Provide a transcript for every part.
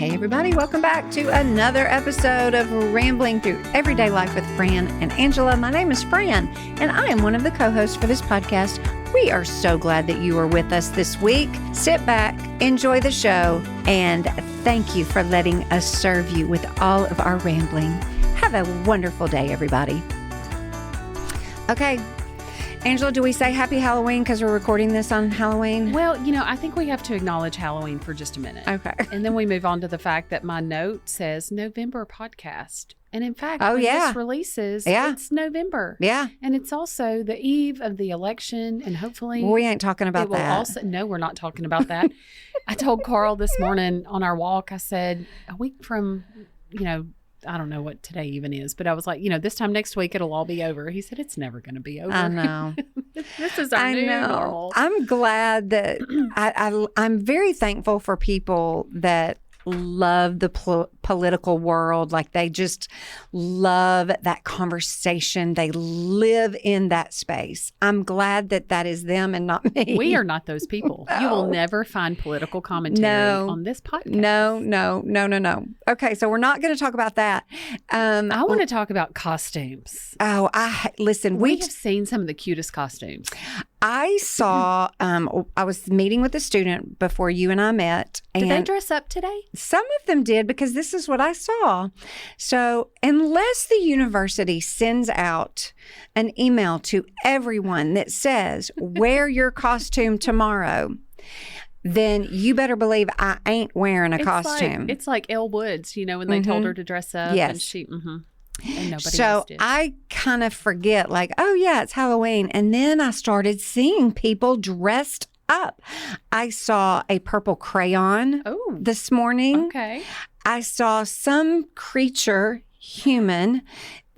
Hey everybody, welcome back to another episode of Rambling Through Everyday Life with Fran and Angela. My name is Fran, and I am one of the co-hosts for this podcast. We are so glad that you are with us this week. Sit back, enjoy the show, and thank you for letting us serve you with all of our rambling. Have a wonderful day, everybody. Okay. Angela, do we say happy Halloween because we're recording this on Halloween? Well, I think we have to acknowledge Halloween for just a minute. Okay. And then we move on to the fact that my note says November podcast. And in fact, when this releases, it's November. Yeah. And it's also the eve of the election. And hopefully we ain't talking about that. No, we're not talking about that. I told Carl this morning on our walk, I said, a week from, I don't know what today even is, but I was like, this time next week, it'll all be over. He said, it's never going to be over. I know. This is our new normal. I'm glad that I'm very thankful for people that love the political world. Like they just love that conversation. They live in that space. I'm glad that is them and not me. We are not those people. No. You will never find political commentary on this podcast. No. Okay, so we're not going to talk about that. I want to talk about costumes. Oh, listen. We have seen some of the cutest costumes. I saw, I was meeting with a student before you and I met. Did they dress up today? Some of them did, because this is what I saw. So unless the university sends out an email to everyone that says, wear your costume tomorrow, then you better believe I ain't wearing a costume. It's like Elle Woods, when they told her to dress up. Yes. And she, and nobody so else did. I kind of forget, like, oh yeah, it's Halloween. And then I started seeing people dressed up. I saw a purple crayon this morning. Okay. I saw some creature, human,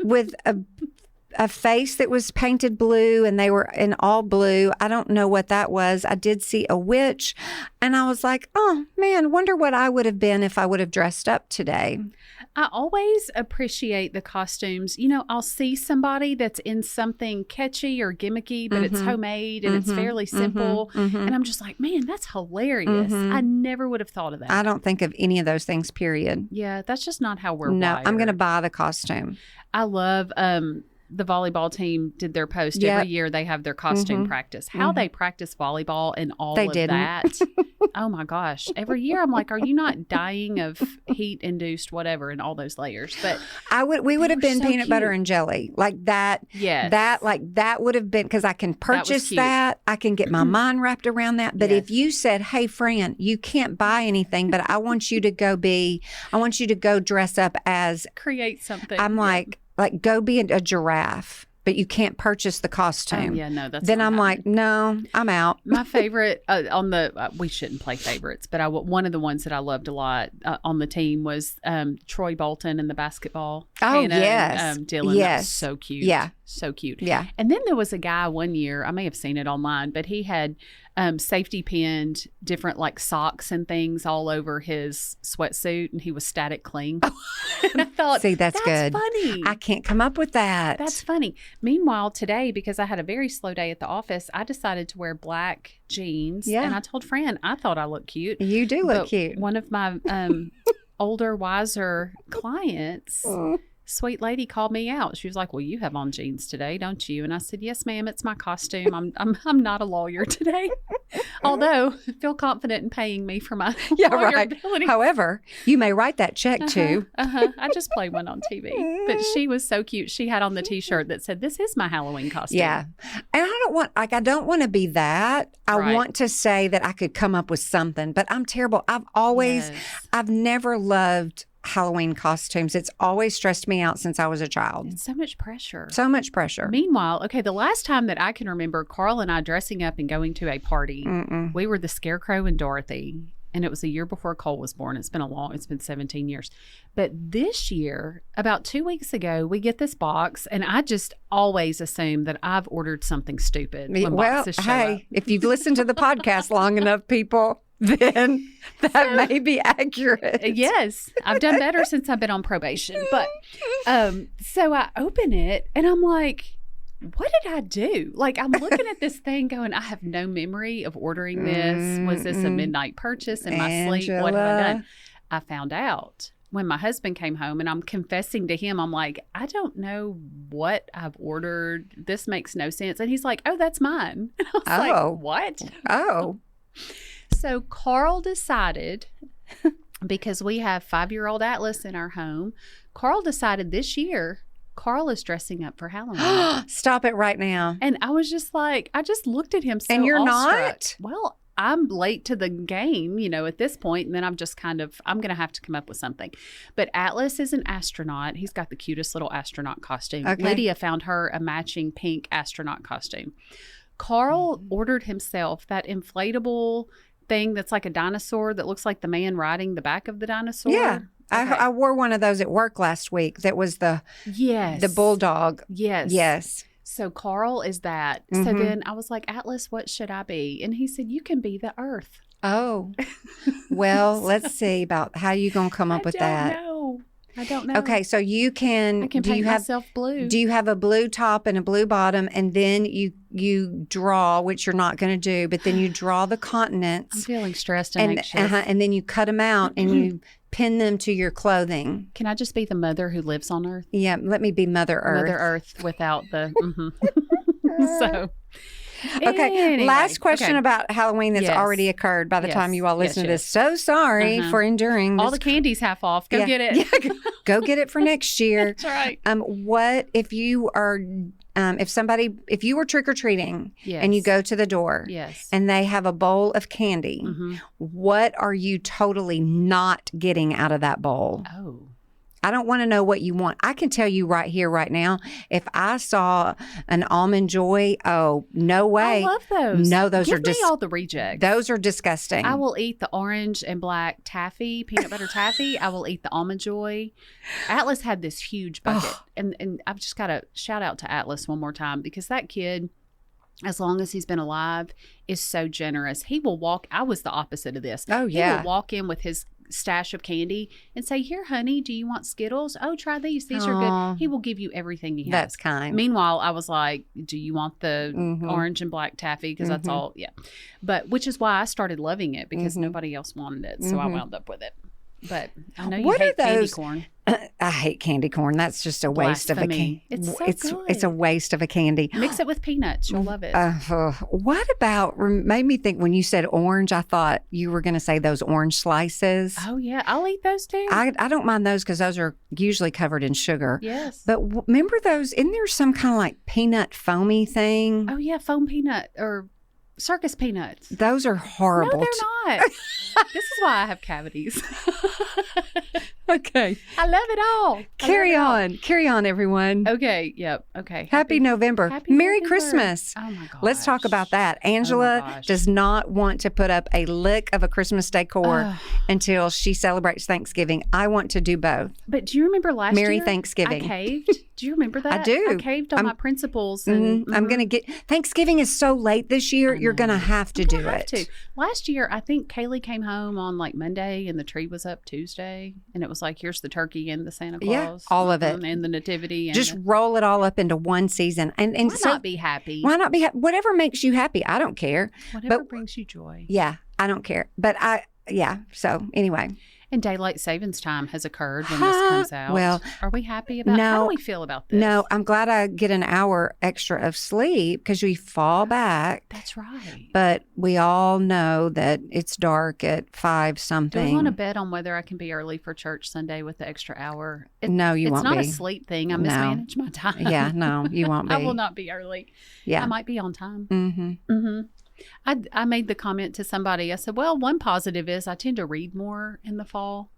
with a face that was painted blue, and they were in all blue. I don't know what that was. I did see a witch, and I was like, oh man, wonder what I would have been if I would have dressed up today. I always appreciate the costumes. I'll see somebody that's in something catchy or gimmicky, but it's homemade and it's fairly simple. And I'm just like, man, that's hilarious. I never would have thought of that. I don't think of any of those things, period. Yeah, that's just not how we're No, wired. I'm going to buy the costume. I love the volleyball team did their post. Every year they have their costume practice. How they practice volleyball and all of that. Oh my gosh. Every year I'm like, are you not dying of heat induced whatever and all those layers? But we would have been so peanut butter and jelly. Like that. Yes. That would have been, because I can purchase that. I can get my mind wrapped around that. But if you said, hey Fran, you can't buy anything, but I want you to go dress up as, create something. I'm like go be a giraffe, but you can't purchase the costume. Oh, yeah, no, that's then I'm like, no, I'm out. My favorite we shouldn't play favorites, but one of the ones that I loved a lot on the team was Troy Bolton in the basketball. Oh, Hannah yes. And, Dylan. Yes. That was so cute. Yeah. So cute. Yeah. And then there was a guy one year, I may have seen it online, but he had safety pinned different like socks and things all over his sweatsuit, and he was static cling. And I thought, see, that's good. Funny. I can't come up with that. That's funny. Meanwhile, today, because I had a very slow day at the office, I decided to wear black jeans. Yeah. And I told Fran, I thought I looked cute. You do look cute. One of my older, wiser clients, sweet lady, called me out. She was like, well, you have on jeans today, don't you? And I said, yes, ma'am, it's my costume. I'm not a lawyer today. Although I feel confident in paying me for my lawyer ability. However, you may write that check too. I just played one on TV. But she was so cute. She had on the t-shirt that said, this is my Halloween costume. Yeah. And I don't want to be that. I want to say that I could come up with something, but I'm terrible. I've never loved Halloween costumes. It's always stressed me out since I was a child. It's so much pressure. So much pressure. Meanwhile, the last time that I can remember Carl and I dressing up and going to a party, we were the Scarecrow and Dorothy, and it was a year before Cole was born. It's been 17 years. But this year, about 2 weeks ago, we get this box, and I just always assume that I've ordered something stupid when boxes show up. If you've listened to the podcast long enough, people, then that may be accurate. Yes. I've done better since I've been on probation. But so I open it and I'm like, what did I do? Like, I'm looking at this thing going, I have no memory of ordering this. Was this a midnight purchase in my sleep? What have I done? I found out when my husband came home, and I'm confessing to him, I'm like, I don't know what I've ordered. This makes no sense. And he's like, oh, that's mine. And I was like, what? Oh. So Carl decided, because we have 5-year-old Atlas in our home, Carl decided this year Carl is dressing up for Halloween. Stop it right now. And I was just like, I just looked at him so And you're awestruck. not? Well, I'm late to the game, at this point, and then I'm just I'm going to have to come up with something. But Atlas is an astronaut. He's got the cutest little astronaut costume. Okay. Lydia found her a matching pink astronaut costume. Carl ordered himself that inflatable thing that's like a dinosaur that looks like the man riding the back of the dinosaur. Yeah. Okay. I wore one of those at work last week. That was the bulldog. Yes. Yes. So Carl is that. Mm-hmm. So then I was like, Atlas, what should I be? And he said, you can be the Earth. Oh. Well, let's see about how you going to come up with that. I don't know. Okay, so I can paint myself blue. Do you have a blue top and a blue bottom, and then you draw, which you're not going to do, but then you draw the continents. I'm feeling stressed and anxious. And then you cut them out and you pin them to your clothing. Can I just be the mother who lives on Earth? Yeah, let me be Mother Earth. Mother Earth without the. So. Okay, anyway, last question about Halloween that's already occurred by the time you all listen to this. So sorry for enduring all the candy's half off. Go get it. Yeah, go get it for next year. That's right. What if you are if you were trick-or-treating and you go to the door and they have a bowl of candy, what are you totally not getting out of that bowl? Oh. I don't want to know what you want. I can tell you right here, right now, if I saw an Almond Joy, oh, no way. I love those. No, those Give are just me all the rejects. Those are disgusting. I will eat the orange and black taffy, peanut butter taffy. I will eat the Almond Joy. Atlas had this huge bucket. And I've just got to shout out to Atlas one more time, because that kid, as long as he's been alive, is so generous. He will walk. I was the opposite of this. Oh, yeah. He will walk in with his stash of candy and say, here, honey, do you want Skittles? Oh, try these. These are good. He will give you everything he has. That's kind. Meanwhile, I was like, do you want the orange and black taffy? Because that's all. Yeah. But which is why I started loving it, because nobody else wanted it. So I wound up with it. But I know you hate candy corn. I hate candy corn. That's just a waste of a candy. It's so good. It's a waste of a candy. Mix it with peanuts. You'll love it. What about, made me think when you said orange, I thought you were going to say those orange slices. Oh, yeah. I'll eat those too. I don't mind those because those are usually covered in sugar. Yes. But remember those, isn't there some kind of like peanut foamy thing? Oh, yeah. Foam peanut or circus peanuts. Those are horrible. No, they're not. This is why I have cavities. Okay. I love it all. Carry on, everyone. Okay. Yep. Okay. Happy November. Merry Christmas. Oh, my gosh. Let's talk about that. Angela does not want to put up a lick of a Christmas decor until she celebrates Thanksgiving. I want to do both. But do you remember last year? Merry Thanksgiving. I caved. Do you remember that? I do. I caved on my principles. And, I'm going to get, Thanksgiving is so late this year, you're going to have to do it. Last year, I think Kaylee came home on like Monday and the tree was up Tuesday. And it was like, here's the turkey and the Santa Claus. Yeah, all of it. And the nativity. And just roll it all up into one season. And why not be happy? Why not be happy? Whatever makes you happy. I don't care. Whatever brings you joy. Yeah, I don't care. But so anyway. And daylight savings time has occurred when this comes out. Well, are we happy about how do we feel about this? No, I'm glad I get an hour extra of sleep because we fall back. That's right. But we all know that it's dark at 5 something. Do we want to bet on whether I can be early for church Sunday with the extra hour? No, you won't be. It's not a sleep thing. I mismanage my time. Yeah, no, you won't be. I will not be early. Yeah. I might be on time. I made the comment to somebody. I said, well, one positive is I tend to read more in the fall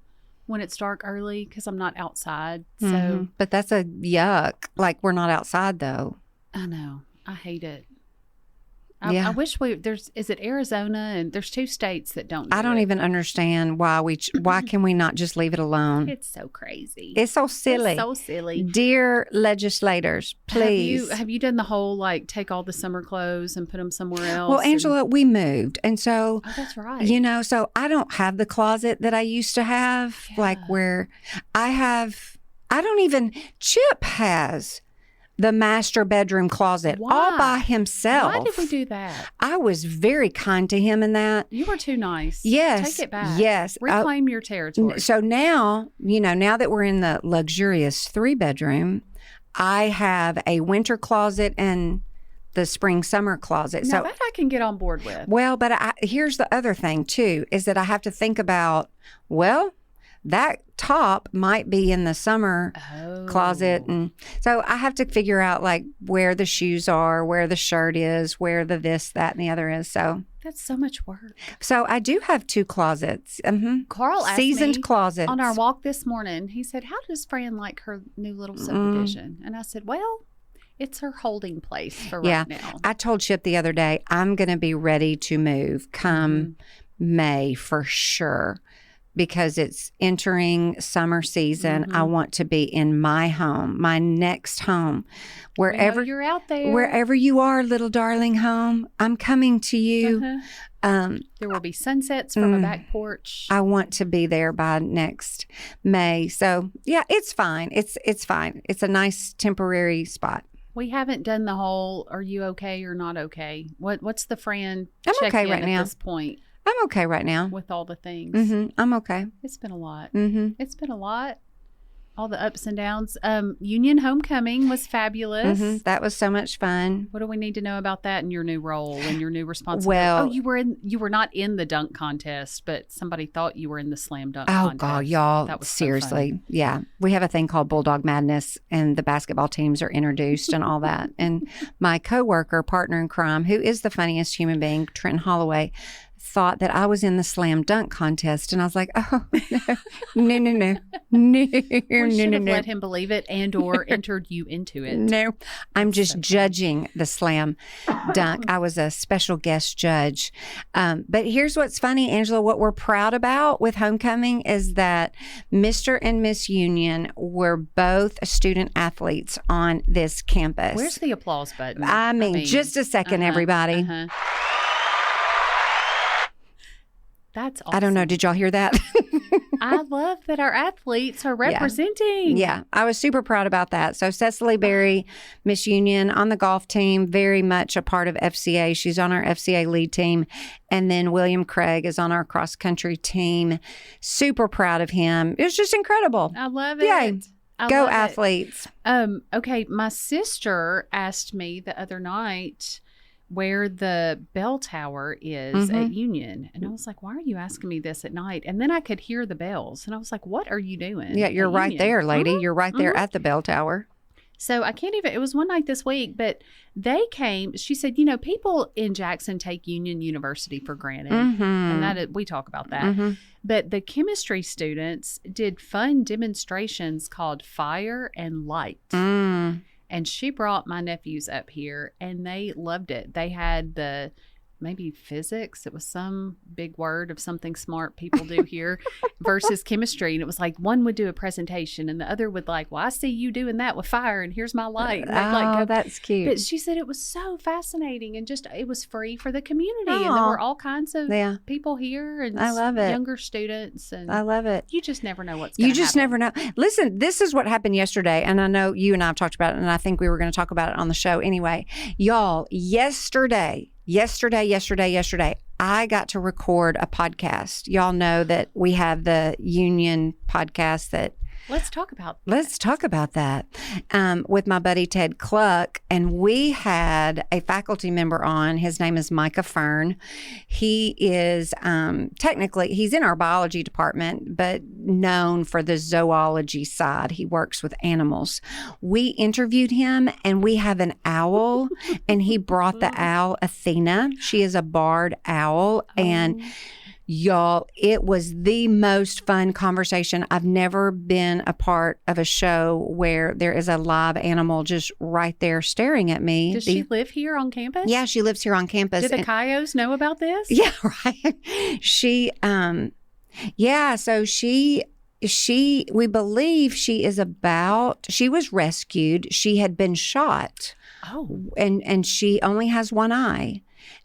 when it's dark early because I'm not outside. So, but that's a yuck. Like, we're not outside though. I know. I hate it. I wish is it Arizona? And there's 2 states that don't do I don't it. even understand why can we not just leave it alone? It's so crazy. It's so silly. It's so silly. Dear legislators, please. Have you done the whole, like, take all the summer clothes and put them somewhere else? Well, Angela, we moved. And so, that's right. So I don't have the closet that I used to have, like where Chip has the master bedroom closet all by himself. Why did we do that? I was very kind to him in that. You were too nice. Yes. Take it back. Yes. Reclaim your territory. So now, now that we're in the luxurious 3-bedroom, I have a winter closet and the spring-summer closet. Now that I can get on board with. Well, but here's the other thing, too, is that I have to think about, that top might be in the summer closet. And so I have to figure out like where the shoes are, where the shirt is, where the this, that, and the other is. So that's so much work. So I do have 2 closets. Carl asked seasoned me closets. On our walk this morning, he said, how does Fran like her new little subdivision? And I said, well, it's her holding place for right now. I told Chip the other day, I'm going to be ready to move come May for sure. Because it's entering summer season, I want to be in my home, my next home. Wherever you're out there. Wherever you are, little darling home, I'm coming to you. There will be sunsets from a back porch. I want to be there by next May. So, yeah, it's fine. It's fine. It's a nice temporary spot. We haven't done the whole, are you okay or not okay? What's the Fran I'm check okay in right at now. this point? I'm okay right now. With all the things. I'm okay. It's been a lot. It's been a lot. All the ups and downs. Union homecoming was fabulous. That was so much fun. What do we need to know about that in your new role and your new responsibility? Well, you were not in the dunk contest, but somebody thought you were in the slam dunk contest. Oh God, y'all! That was seriously, so fun. Yeah. We have a thing called Bulldog Madness, and the basketball teams are introduced and all that. And my coworker, partner in crime, who is the funniest human being, Trenton Holloway, thought that I was in the slam dunk contest, and I was like, "Oh no!" We should have let him believe it and/or entered you into it. No, I'm just judging the slam dunk. I was a special guest judge. But here's what's funny, Angela. What we're proud about with homecoming is that Mr. and Miss Union were both student athletes on this campus. Where's the applause button? I mean just a second, everybody. That's awesome. I don't know. Did y'all hear that? I love that our athletes are representing. Yeah, I was super proud about that. So Cecily Berry, Miss Union on the golf team, very much a part of FCA. She's on our FCA lead team. And then William Craig is on our cross country team. Super proud of him. It was just incredible. I love it. Yay. Go athletes. Okay, my sister asked me the other night where the bell tower is at Union. And I was like, why are you asking me this at night? And then I could hear the bells. And I was like, what are you doing? Yeah, you're right Union? there, lady. You're right there at the bell tower. So I can't even, it was one night this week, but they came, she said, people in Jackson take Union University for granted. And that we talk about that. But the chemistry students did fun demonstrations called Fire and Light. And she brought my nephews up here, and they loved it. They had maybe physics. It was some big word of something smart people do here versus chemistry. And it was like one would do a presentation and the other would well, I see you doing that with fire and here's my light. And that's cute. But she said it was so fascinating and just it was free for the community. And there were all kinds of people here and I love it. Younger students. And I love it. You just never know what's going to happen. You just never know. Listen, this is what happened yesterday. And I know you and I have talked about it, and I think we were going to talk about it on the show anyway. Y'all, yesterday, I got to record a podcast. Y'all know that we have the Union podcast that Let's talk about that with my buddy Ted Cluck. And we had a faculty member on. His name is Micah Fern. He is technically, he's in our biology department, but known for the zoology side. He works with animals. We interviewed him, and we have an owl, and he brought the owl Athena. She is a barred owl. And y'all, it was the most fun conversation. I've never been a part of a show where there is a live animal just right there staring at me. Does she live here on campus? Yeah, she lives here on campus. Did the coyotes know about this? Yeah, right. We believe she was rescued. She had been shot. Oh. And she only has one eye.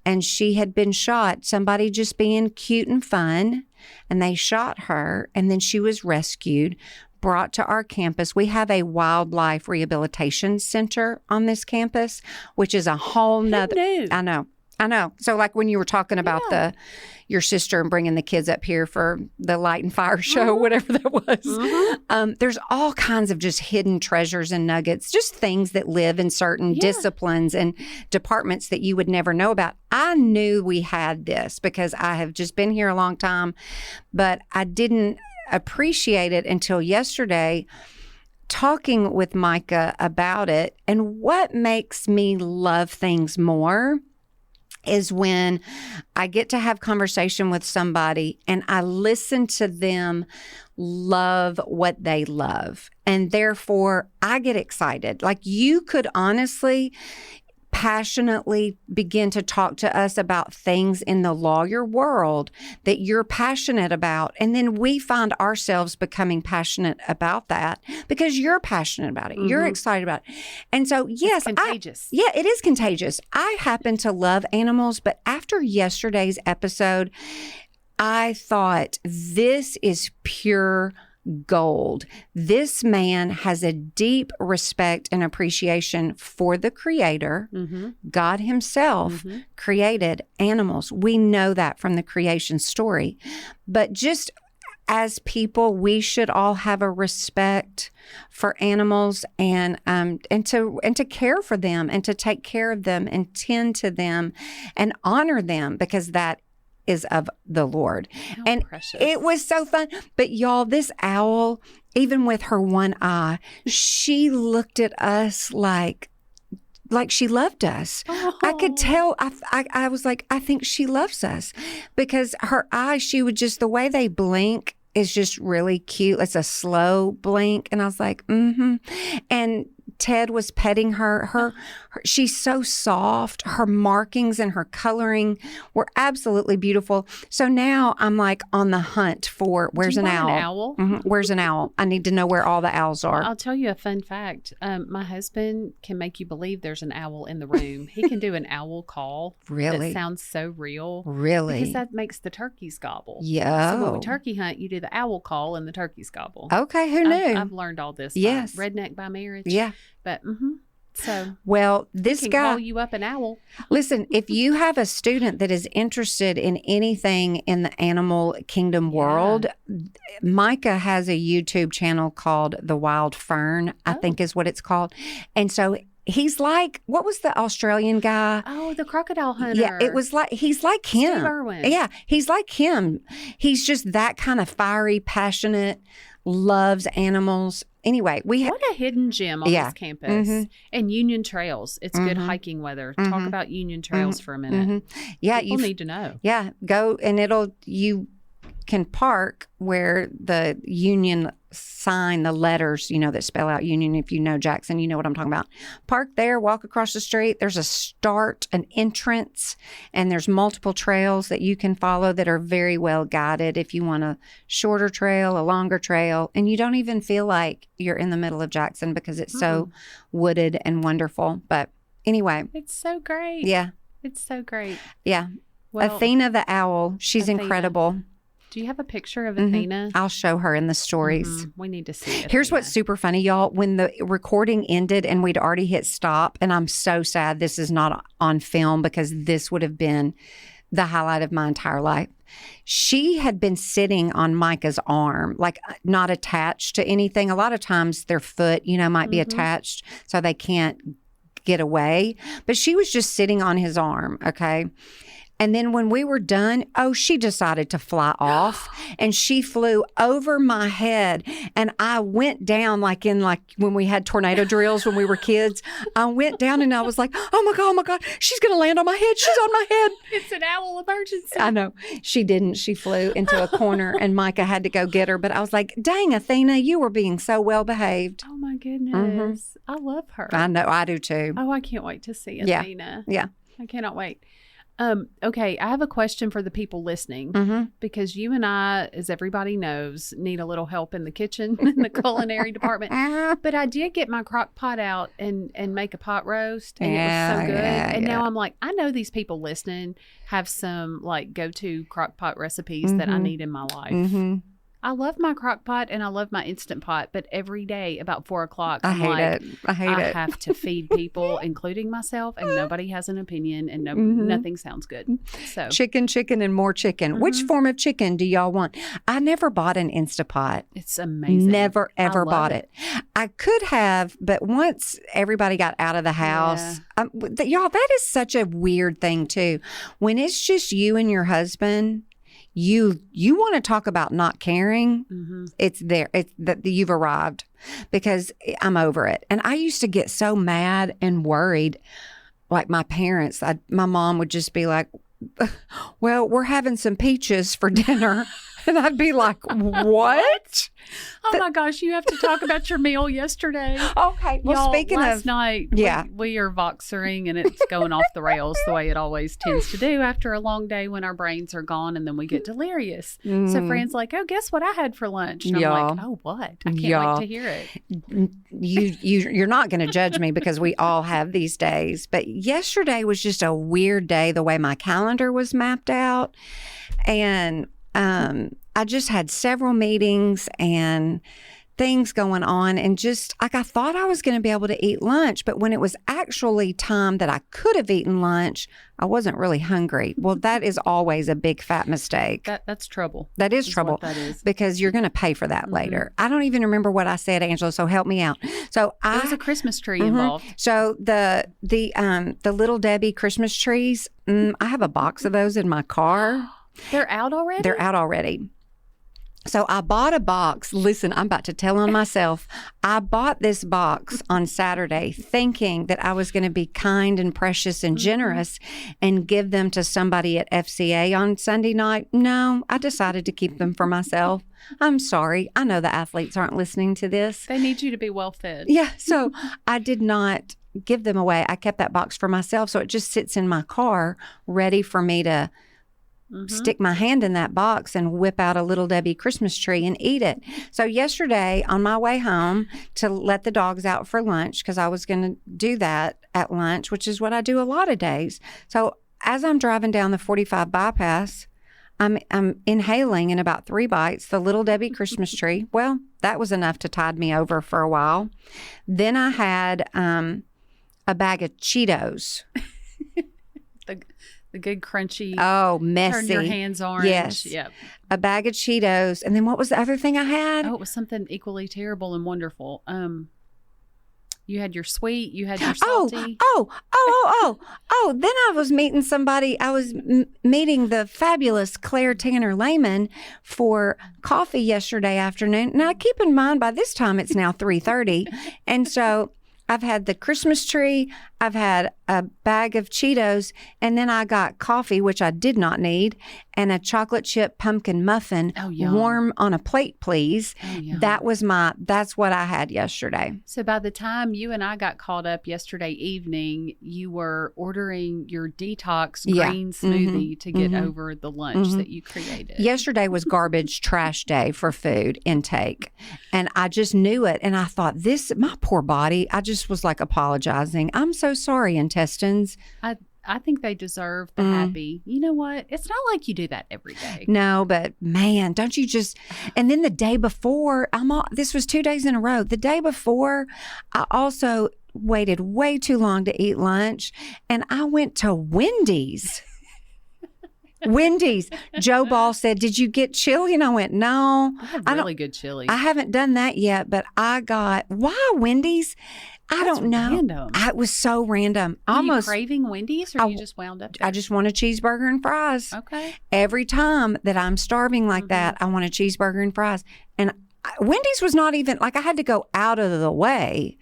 And she had been shot, somebody just being cute and fun, and they shot her, and then she was rescued brought to our campus. We have a wildlife rehabilitation center on this campus, which is a whole nother. Who knew? I know. So like when you were talking about your sister and bringing the kids up here for the light and fire show, whatever that was, there's all kinds of just hidden treasures and nuggets, just things that live in certain disciplines and departments that you would never know about. I knew we had this because I have just been here a long time, but I didn't appreciate it until yesterday, talking with Micah about it. And what makes me love things more is when I get to have conversation with somebody and I listen to them love what they love. And therefore, I get excited. Like you could honestly passionately begin to talk to us about things in the lawyer world that you're passionate about. And then we find ourselves becoming passionate about that because you're passionate about it. You're excited about it. And so, yes, it's contagious. It is contagious. I happen to love animals, but after yesterday's episode, I thought this is pure gold. This man has a deep respect and appreciation for the Creator. God himself created animals. We know that from the creation story. But just as people, we should all have a respect for animals and to care for them and to take care of them and tend to them and honor them because that is of the Lord. How and precious. It was so fun. But y'all, this owl, even with her one eye, she looked at us like she loved us. I could tell. I was like, I think she loves us because her eyes, she would just, the way they blink is just really cute. It's a slow blink. And I was like, And Ted was petting her. She's so soft. Her markings and her coloring were absolutely beautiful. So now I'm like on the hunt for where's an owl? Where's an owl? I need to know where all the owls are. I'll tell you a fun fact. My husband can make you believe there's an owl in the room. He can do an owl call. Really? That sounds so real. Really? Because that makes the turkeys gobble. Yeah. So when we turkey hunt, you do the owl call and the turkeys gobble. Okay, who knew? I've learned all this. Yes. Redneck by marriage. Yeah. But so well, this can guy call you up an owl. Listen, if you have a student that is interested in anything in the animal kingdom world, Micah has a YouTube channel called The Wild Fern, I think is what it's called. And so he's like, what was the Australian guy? Oh, the crocodile hunter. Yeah, it was like, he's like him. Steve Irwin. Yeah, he's like him. He's just that kind of fiery, passionate, loves animals. Anyway, what a hidden gem on this campus. And Union Trails. It's good hiking weather. Talk about Union Trails for a minute. Yeah, people need to know. Yeah, go and you can park where the Union sign, the letters, that spell out Union. If you know Jackson, you know what I'm talking about. Park there, walk across the street. There's a start, an entrance, and there's multiple trails that you can follow that are very well guided if you want a shorter trail, a longer trail, and you don't even feel like you're in the middle of Jackson because it's so wooded and wonderful. But anyway. It's so great. Yeah. It's so great. Yeah. Well, Athena the owl, she's incredible. Do you have a picture of Athena? I'll show her in the stories. We need to see it. Here's what's super funny, y'all. When the recording ended and we'd already hit stop, and I'm so sad this is not on film because this would have been the highlight of my entire life. She had been sitting on Micah's arm, like not attached to anything. A lot of times their foot, might be attached so they can't get away. But she was just sitting on his arm, okay? And then when we were done, she decided to fly off and she flew over my head. And I went down like when we had tornado drills when we were kids. I went down and I was like, oh my God, she's going to land on my head. She's on my head. It's an owl emergency. I know. She didn't. She flew into a corner and Micah had to go get her. But I was like, dang, Athena, you were being so well behaved. Oh my goodness. I love her. I know. I do too. Oh, I can't wait to see Athena. Yeah. I cannot wait. Okay, I have a question for the people listening because you and I, as everybody knows, need a little help in the kitchen, in the culinary department. But I did get my crock pot out and make a pot roast, and it was so good. And now I'm like, I know these people listening have some like go-to crock pot recipes that I need in my life. I love my crock pot and I love my Instant Pot, but every day about 4 o'clock, I hate it. I have to feed people, including myself, and nobody has an opinion, and nothing sounds good. So chicken, and more chicken. Which form of chicken do y'all want? I never bought an Instapot. It's amazing. Never, ever bought it. I could have, but once everybody got out of the house, y'all, that is such a weird thing too. When it's just you and your husband, you want to talk about not caring. It's there. It's that you've arrived, because I'm over it. And I used to get so mad and worried. Like my parents, my mom would just be like, well, we're having some peaches for dinner. And I'd be like, what? Oh my gosh, you have to talk about your meal yesterday. Okay. Well, y'all, speaking last of night, we are voxering, and it's going off the rails the way it always tends to do after a long day when our brains are gone and then we get delirious. So Fran's like, oh, guess what I had for lunch? And I'm like, oh, what? I can't wait to hear it. You're not going to judge me because we all have these days. But yesterday was just a weird day, the way my calendar was mapped out. And I just had several meetings and things going on, and just like I thought I was going to be able to eat lunch, but when it was actually time that I could have eaten lunch, I wasn't really hungry. Well, that is always a big fat mistake. That's trouble. That is trouble. That is. Because you're going to pay for that later. I don't even remember what I said, Angela, so help me out. So there was a Christmas tree involved. So the Little Debbie Christmas trees, I have a box of those in my car. They're out already? They're out already. So I bought a box. Listen, I'm about to tell on myself. I bought this box on Saturday thinking that I was going to be kind and precious and generous and give them to somebody at FCA on Sunday night. No, I decided to keep them for myself. I'm sorry. I know the athletes aren't listening to this. They need you to be well fed. Yeah. So I did not give them away. I kept that box for myself. So it just sits in my car ready for me to stick my hand in that box and whip out a Little Debbie Christmas tree and eat it. So yesterday on my way home to let the dogs out for lunch, because I was going to do that at lunch, which is what I do a lot of days. So as I'm driving down the 45 bypass, I'm inhaling in about 3 bites the Little Debbie Christmas tree. Well, that was enough to tide me over for a while. Then I had a bag of Cheetos. The good crunchy. Oh, messy. Turn your hands orange. Yes. Yep. A bag of Cheetos. And then what was the other thing I had? Oh, it was something equally terrible and wonderful. You had your sweet, you had your salty. Oh, then I was meeting somebody. I was meeting the fabulous Claire Tanner Lehman for coffee yesterday afternoon. Now, keep in mind, by this time, it's now 3:30. And so I've had the Christmas tree, I've had a bag of Cheetos, and then I got coffee, which I did not need, and a chocolate chip pumpkin muffin, warm on a plate, please. That's what I had yesterday. So by the time you and I got caught up yesterday evening, you were ordering your detox green smoothie to get over the lunch that you created. Yesterday was garbage trash day for food intake, and I just knew it, and I thought, my poor body, I just was like apologizing. I'm so sorry, intestines. I think they deserve the happy. You know what? It's not like you do that every day. No, but man, don't you just... And then the day before, this was 2 days in a row. The day before, I also waited way too long to eat lunch, and I went to Wendy's. Wendy's. Joe Ball said, "Did you get chili?" And I went, "No." I had really good chili. I haven't done that yet, but I got... Why Wendy's? I don't know. Random. It was so random. Are you craving Wendy's, or you just wound up there? I just want a cheeseburger and fries. Okay. Every time that I'm starving like that, I want a cheeseburger and fries. And Wendy's was not even, like, I had to go out of the way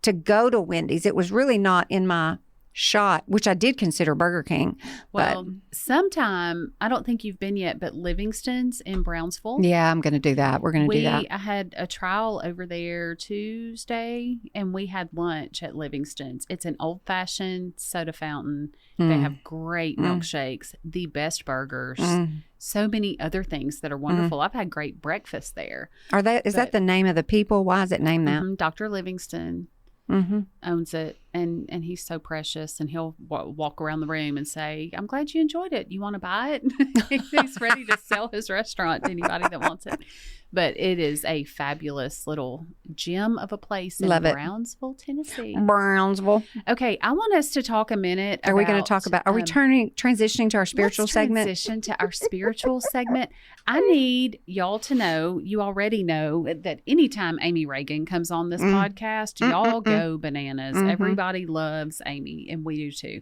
to go to Wendy's. It was really not in my shot, which I did consider Burger King. Well, sometime, I don't think you've been yet, but Livingston's in Brownsville. Yeah, I'm going to do that. We're going to do that. I had a trial over there Tuesday, and we had lunch at Livingston's. It's an old-fashioned soda fountain. They have great milkshakes, the best burgers, so many other things that are wonderful. I've had great breakfast there. Is that the name of the people? Why is it named that? Dr. Livingston owns it. And he's so precious, and he'll walk around the room and say, I'm glad you enjoyed it. You want to buy it? He's ready to sell his restaurant to anybody that wants it. But it is a fabulous little gem of a place in Brownsville, Tennessee. Brownsville. Okay, I want us to talk a minute Are we going to talk about, are we transitioning to our spiritual segment? Transition to our spiritual segment. I need y'all to know, you already know that anytime Amy Ragon comes on this podcast, y'all go bananas. Everybody loves Amy, and we do too.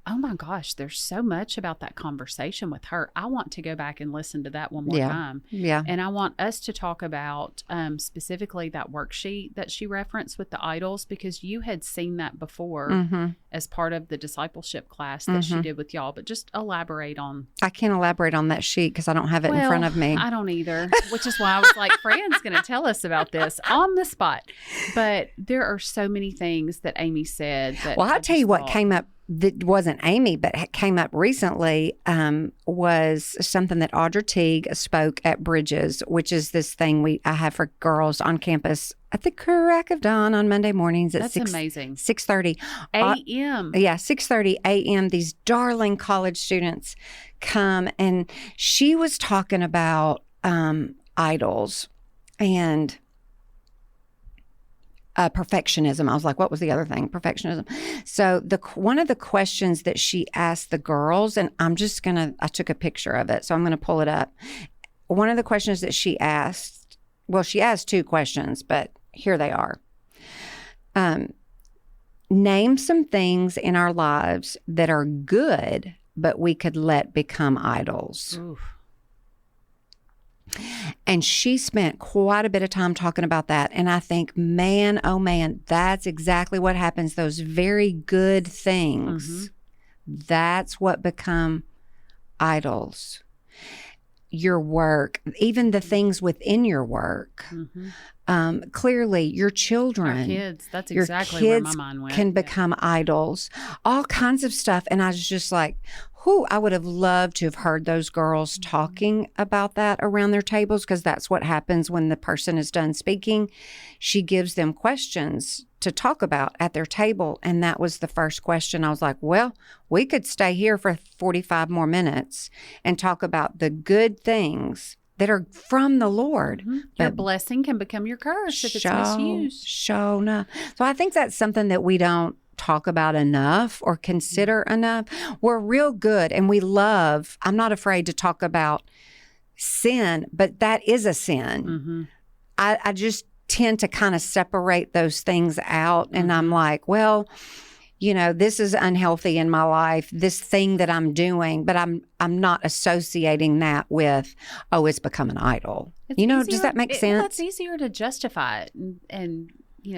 Oh my gosh, there's so much about that conversation with her. I want to go back and listen to that one more time. Yeah. And I want us to talk about specifically that worksheet that she referenced with the idols, because you had seen that before as part of the discipleship class that she did with y'all. But just elaborate on. I can't elaborate on that sheet because I don't have it in front of me. I don't either, which is why I was like, Fran's going to tell us about this on the spot. But there are so many things that Amy said. That I'll tell you what came up. That wasn't Amy, but came up recently, was something that Audra Teague spoke at Bridges, which is this thing I have for girls on campus at the crack of dawn on Monday mornings at 6:30 a.m. 6:30 a.m. These darling college students come, and she was talking about idols and perfectionism. I was like, what was the other thing? Perfectionism. So one of the questions that she asked the girls, and I took a picture of it, so I'm going to pull it up. One of the questions that she asked, she asked two questions, but here they are. Name some things in our lives that are good, but we could let become idols. Oof. And she spent quite a bit of time talking about that. And I think, man, oh man, that's exactly what happens. Those very good things, that's what become idols. Your work, even the things within your work. Clearly, your children. Our kids, that's exactly where my mind went. Can become idols. All kinds of stuff. And I was just like, I would have loved to have heard those girls talking about that around their tables, because that's what happens when the person is done speaking. She gives them questions to talk about at their table. And that was the first question. I was like, well, we could stay here for 45 more minutes and talk about the good things that are from the Lord. Your blessing can become your curse if it's misused. So I think that's something that we don't talk about enough or consider enough. We're real good and we love, I'm not afraid to talk about sin, but that is a sin. I just tend to kind of separate those things out. And I'm like, well, this is unhealthy in my life, this thing that I'm doing, but I'm not associating that with, it's become an idol. Does that make sense? It's easier to justify it and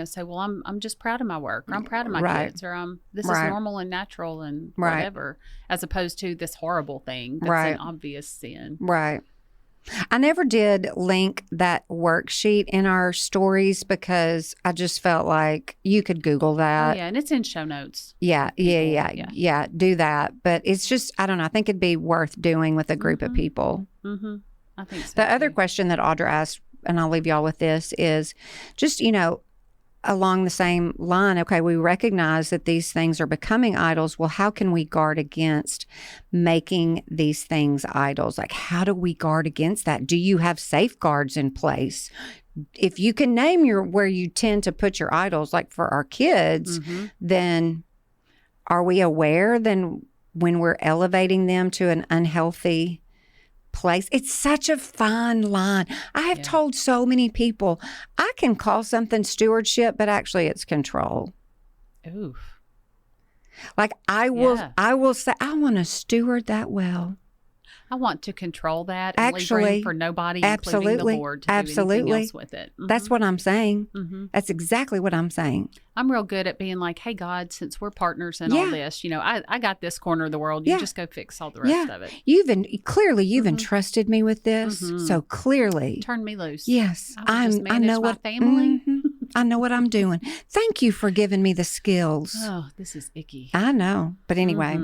say, well, I'm just proud of my work, or I'm proud of my kids, or this is normal and natural and whatever, as opposed to this horrible thing that's an obvious sin. Right. I never did link that worksheet in our stories because I just felt like you could Google that. And it's in show notes. Yeah, do that. But it's just, I don't know, I think it'd be worth doing with a group of people. I think so. The other question that Audra asked, and I'll leave y'all with this, is just, along the same line, okay, we recognize that these things are becoming idols. Well, how can we guard against making these things idols? Like, how do we guard against that? Do you have safeguards in place? If you can name where you tend to put your idols, like for our kids, then are we aware then when we're elevating them to an unhealthy place? It's such a fine line. I have told so many people, I can call something stewardship, but actually it's control. Oof. Like I will say, I want to steward that well. I want to control that and leave room for nobody, including the Lord, to do anything else with it. That's what I'm saying. That's exactly what I'm saying. I'm real good at being like, hey, God, since we're partners in all this, I got this corner of the world. You just go fix all the rest of it. You've entrusted me with this. So clearly. Turn me loose. Yes. I know my family. I know what I'm doing. Thank you for giving me the skills. Oh, this is icky. I know. But anyway,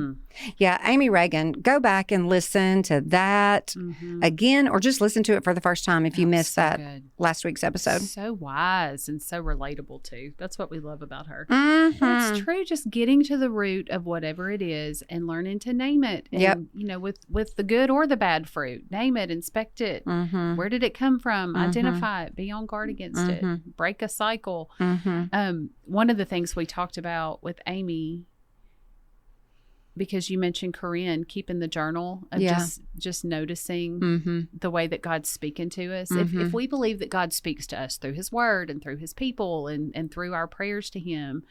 yeah, Amy Ragon, go back and listen to that again, or just listen to it for the first time if you missed that last week's episode. So wise and so relatable too. That's what we love about her. Mm-hmm. It's true. Just getting to the root of whatever it is and learning to name it. And, you know, with the good or the bad fruit, name it, inspect it. Mm-hmm. Where did it come from? Identify it. Be on guard against it. Break a cycle. One of the things we talked about with Amy, because you mentioned Corinne, keeping the journal of just noticing the way that God's speaking to us. If we believe that God speaks to us through his word and through his people and through our prayers to him,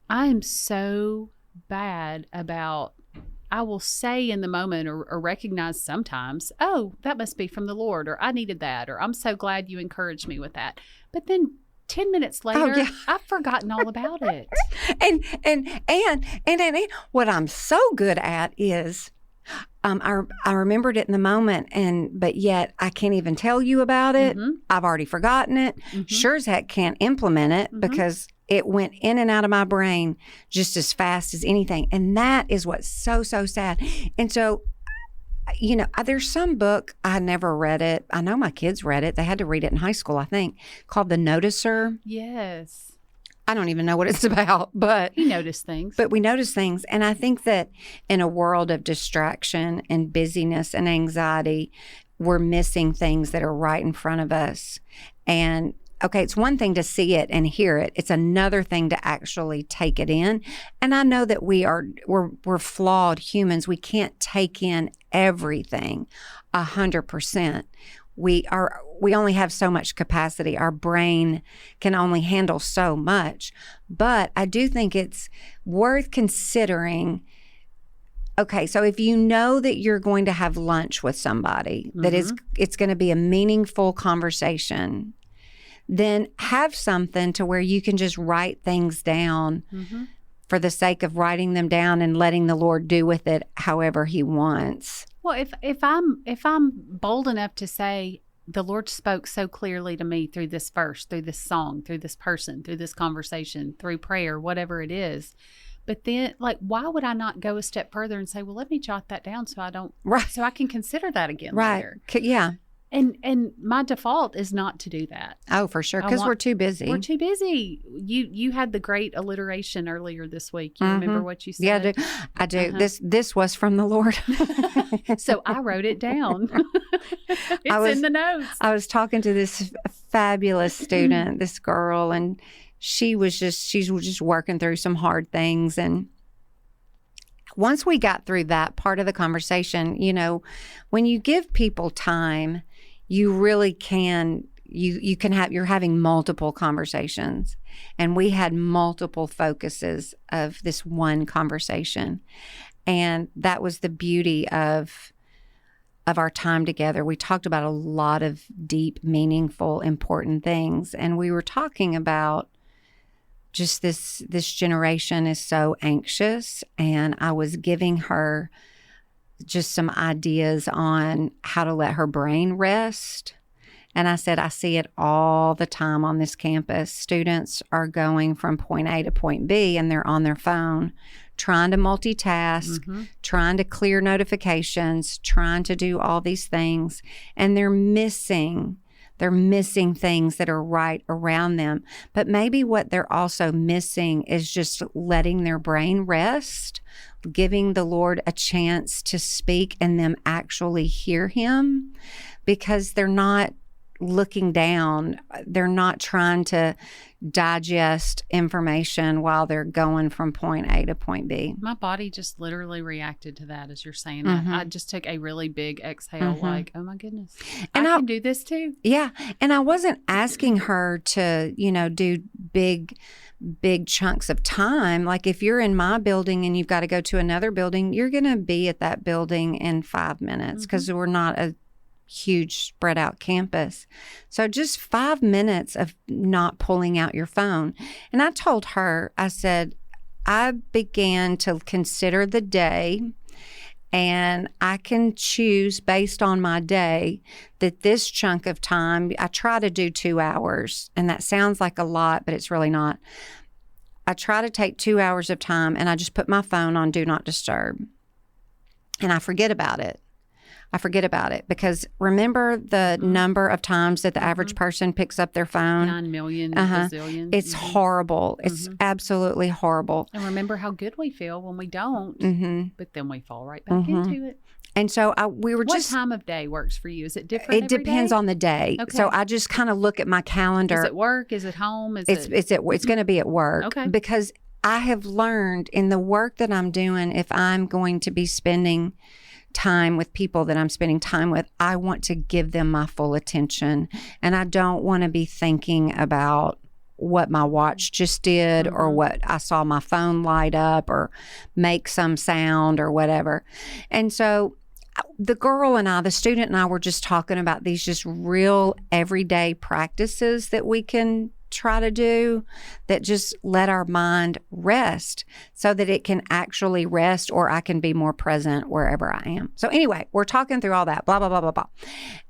I am so bad about, I will say in the moment or recognize sometimes, oh, that must be from the Lord, or I needed that, or I'm so glad you encouraged me with that. But then 10 minutes later, I've forgotten all about it. And what I'm so good at is I remembered it in the moment, but yet I can't even tell you about it. I've already forgotten it. Sure as heck can't implement it because it went in and out of my brain just as fast as anything. And that is what's so sad. And so, you know, there's some book, I never read it. I know my kids read it. They had to read it in high school, I think, called The Noticer. Yes. I don't even know what it's about, but we notice things. But we notice things. And I think that in a world of distraction and busyness and anxiety, we're missing things that are right in front of us. And okay, it's one thing to see it and hear it. It's another thing to actually take it in. And I know that we're flawed humans. We can't take in everything 100%. We only have so much capacity. Our brain can only handle so much. But I do think it's worth considering. Okay, so if you know that you're going to have lunch with somebody, that it's going to be a meaningful conversation, then have something to where you can just write things down for the sake of writing them down and letting the Lord do with it however he wants. Well, if I'm bold enough to say the Lord spoke so clearly to me through this verse, through this song, through this person, through this conversation, through prayer, whatever it is, but then like, why would I not go a step further and say, well, let me jot that down so I can consider that again later. Yeah. And my default is not to do that. Oh, for sure, because we're too busy. We're too busy. You had the great alliteration earlier this week. You remember what you said? Yeah, I do. This was from the Lord. So I wrote it down. It's in the notes. I was talking to this fabulous student, this girl, and she was just working through some hard things. And once we got through that part of the conversation, you know, when you give people time, you really can, you're having multiple conversations. And we had multiple focuses of this one conversation. And that was the beauty of our time together. We talked about a lot of deep, meaningful, important things. And we were talking about just this generation is so anxious. And I was giving her just some ideas on how to let her brain rest. And I said, I see it all the time on this campus. Students are going from point A to point B and they're on their phone, trying to multitask, trying to clear notifications, trying to do all these things. And they're missing things that are right around them. But maybe what they're also missing is just letting their brain rest, giving the Lord a chance to speak and them actually hear him, because they're not looking down. They're not trying to digest information while they're going from point A to point B. My body just literally reacted to that as you're saying that. I just took a really big exhale, like, oh my goodness, and I can do this too. Yeah. And I wasn't asking her to, do big chunks of time. Like if you're in my building and you've got to go to another building, you're going to be at that building in 5 minutes because we're not a huge spread out campus. So just 5 minutes of not pulling out your phone. And I told her, I said, I began to consider the day and I can choose based on my day that this chunk of time, I try to do 2 hours, and that sounds like a lot, but it's really not. I try to take 2 hours of time, and I just put my phone on Do Not Disturb, and I forget about it. Because remember the number of times that the average person picks up their phone? 9 million, bazillion. It's horrible. It's absolutely horrible. And remember how good we feel when we don't, but then we fall right back into it. And so we were just... What time of day works for you? Is it different It depends on the day. Okay. So I just kind of look at my calendar. Is it work? Is it home? It's going to be at work. Okay. Because I have learned in the work that I'm doing, if I'm going to be spending time with people that I'm spending time with, I want to give them my full attention. And I don't want to be thinking about what my watch just did or what I saw my phone light up or make some sound or whatever. And so the girl and I, the student and I, were just talking about these just real everyday practices that we can try to do that just let our mind rest so that it can actually rest, or I can be more present wherever I am. So anyway, we're talking through all that, blah, blah, blah, blah, blah.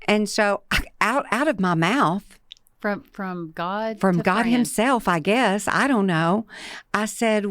And so out of my mouth, from God himself, I guess, I don't know, I said,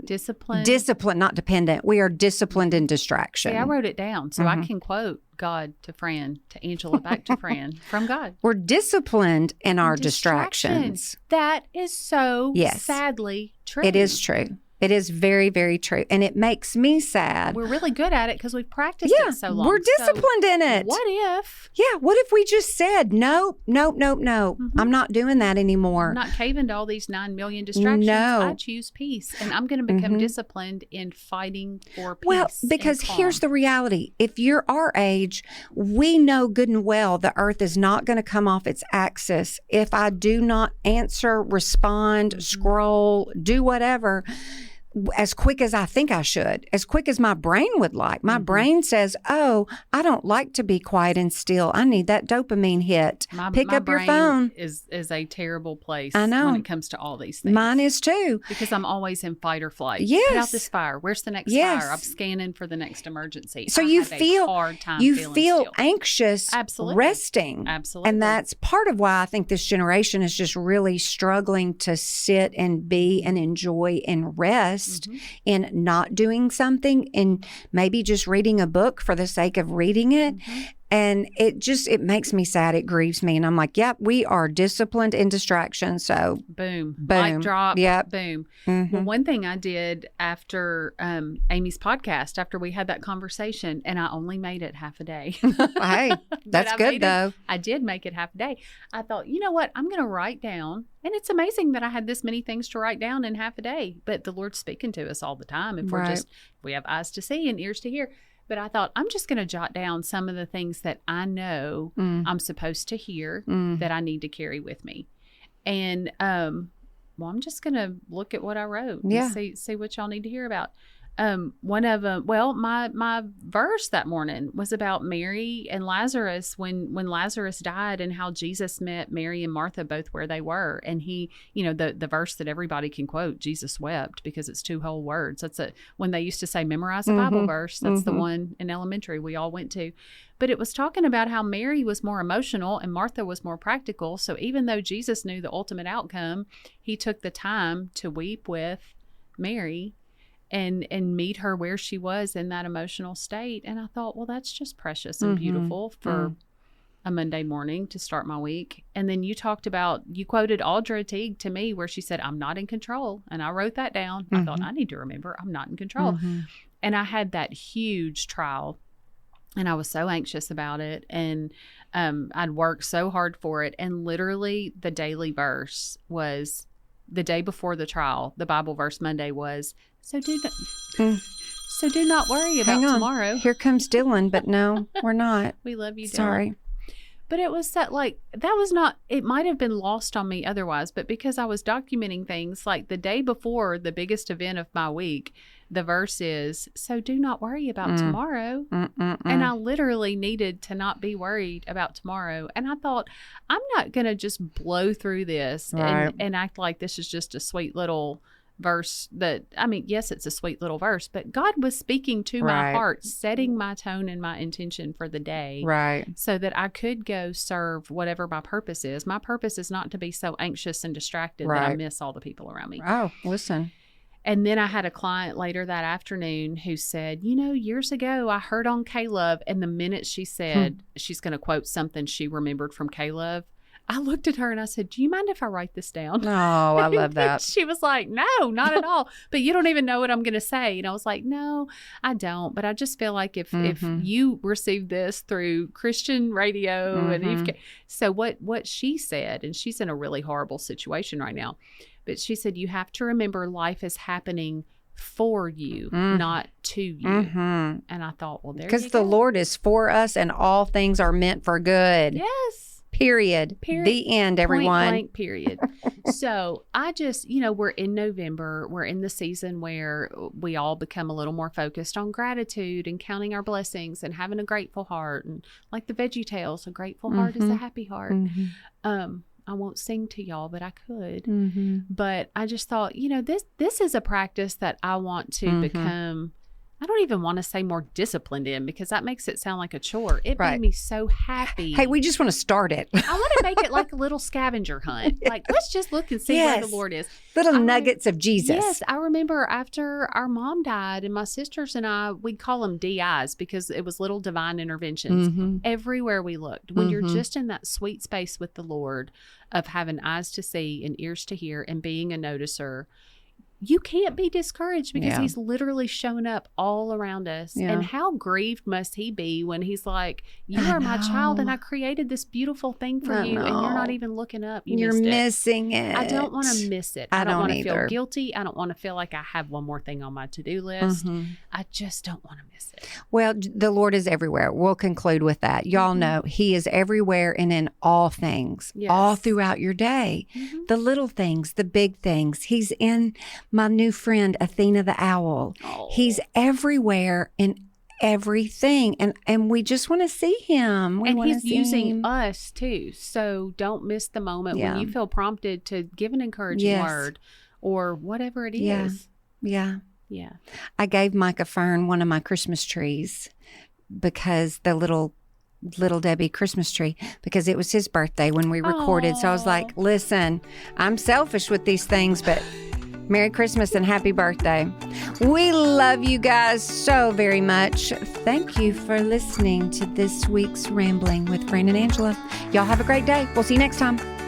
disciplined. Disciplined, not dependent. We are disciplined in distraction. See, I wrote it down so I can quote God to Fran, to Angela, back to Fran, from God. We're disciplined in our distractions. That is so sadly true. It is true. It is very, very true. And it makes me sad. We're really good at it because we've practiced it so long. We're disciplined in it. What if? Yeah. What if we just said, nope. I'm not doing that anymore. I'm not caving to all these 9 million distractions. No. I choose peace. And I'm going to become disciplined in fighting for peace. Well, because here's the reality. If you're our age, we know good and well the earth is not going to come off its axis if I do not answer, respond, scroll, do whatever as quick as I think I should, as quick as my brain would like. My brain says, oh, I don't like to be quiet and still. I need that dopamine hit. Pick up your phone. Is a terrible place. I know. When it comes to all these things. Mine is too. Because I'm always in fight or flight. Yes. Put out this fire. Where's the next fire? I'm scanning for the next emergency. So you feel anxious. Absolutely. Resting. Absolutely. And that's part of why I think this generation is just really struggling to sit and be and enjoy and rest. In not doing something and maybe just reading a book for the sake of reading it. And it makes me sad. It grieves me. And I'm like, yep, we are disciplined in distraction. So boom. Mic drop. Yep. Boom. Well, one thing I did after Amy's podcast, after we had that conversation, and I only made it half a day. Hey, that's good though. I did make it half a day. I thought, you know what? I'm going to write down. And it's amazing that I had this many things to write down in half a day. But the Lord's speaking to us all the time. If we have eyes to see and ears to hear. But I thought, I'm just going to jot down some of the things that I know I'm supposed to hear that I need to carry with me. And, I'm just going to look at what I wrote and see what y'all need to hear about. One of them, my verse that morning was about Mary and Lazarus when Lazarus died and how Jesus met Mary and Martha both where they were. And he, the verse that everybody can quote, Jesus wept, because it's 2 whole words. That's when they used to say, memorize a Bible verse. That's the one in elementary we all went to. But it was talking about how Mary was more emotional and Martha was more practical. So even though Jesus knew the ultimate outcome, he took the time to weep with Mary and meet her where she was in that emotional state. And I thought, well, that's just precious and beautiful for a Monday morning to start my week. And then you quoted Audra Teague to me where she said, I'm not in control. And I wrote that down. I thought, I need to remember I'm not in control. And I had that huge trial and I was so anxious about it. And I'd worked so hard for it. And literally the daily verse was the day before the trial. The Bible verse Monday was, So do not worry about tomorrow. Here comes Dylan, but no, we're not. We love you, Dylan. Sorry. But it was that was not, it might have been lost on me otherwise, but because I was documenting things like the day before the biggest event of my week, the verse is, so do not worry about tomorrow. And I literally needed to not be worried about tomorrow. And I thought, I'm not going to just blow through this and act like this is just a sweet little verse that, I mean, yes, it's a sweet little verse, but God was speaking to my heart, setting my tone and my intention for the day. So that I could go serve whatever my purpose is. My purpose is not to be so anxious and distracted that I miss all the people around me. Oh, listen. And then I had a client later that afternoon who said, you know, years ago I heard on K-Love, and the minute she said she's going to quote something she remembered from K-Love, I looked at her and I said, do you mind if I write this down? Oh, I love that. She was like, no, not at all. But you don't even know what I'm going to say. And I was like, no, I don't. But I just feel like if you receive this through Christian radio, and so what she said, and she's in a really horrible situation right now, but she said, you have to remember life is happening for you, not to you. And I thought, well, there you go. Because the Lord is for us and all things are meant for good. Yes. Period. The end, everyone. Point blank, period. So I just, you know, we're in November. We're in the season where we all become a little more focused on gratitude and counting our blessings and having a grateful heart. And like the Veggie Tales, a grateful heart is a happy heart. I won't sing to y'all, but I could. But I just thought, you know, this is a practice that I want to become. I don't even want to say more disciplined in, because that makes it sound like a chore. It made me so happy. Hey, we just want to start it. I want to make it like a little scavenger hunt. Like, let's just look and see where the Lord is. Little nuggets of Jesus. Yes. I remember after our mom died, and my sisters and I, we'd call them DIs because it was little divine interventions. Everywhere we looked. When you're just in that sweet space with the Lord of having eyes to see and ears to hear and being a noticer, you can't be discouraged because he's literally shown up all around us. And how grieved must he be when he's like, you are my child and I created this beautiful thing for you and you're not even looking up. You're missing it. I don't want to miss it. I don't want to feel guilty. I don't want to feel like I have one more thing on my to-do list. I just don't want to miss it. Well, the Lord is everywhere. We'll conclude with that. Y'all know he is everywhere and in all things, all throughout your day. The little things, the big things. He's in my new friend, Athena the owl. He's everywhere in everything. And we just want to see him. And he's using us too. So don't miss the moment when you feel prompted to give an encouraging word or whatever it is. Yeah. I gave Micah Fern one of my Christmas trees because the little Debbie Christmas tree, because it was his birthday when we recorded. So I was like, listen, I'm selfish with these things, but Merry Christmas and happy birthday. We love you guys so very much. Thank you for listening to this week's Rambling with Fran and Angela. Y'all have a great day. We'll see you next time.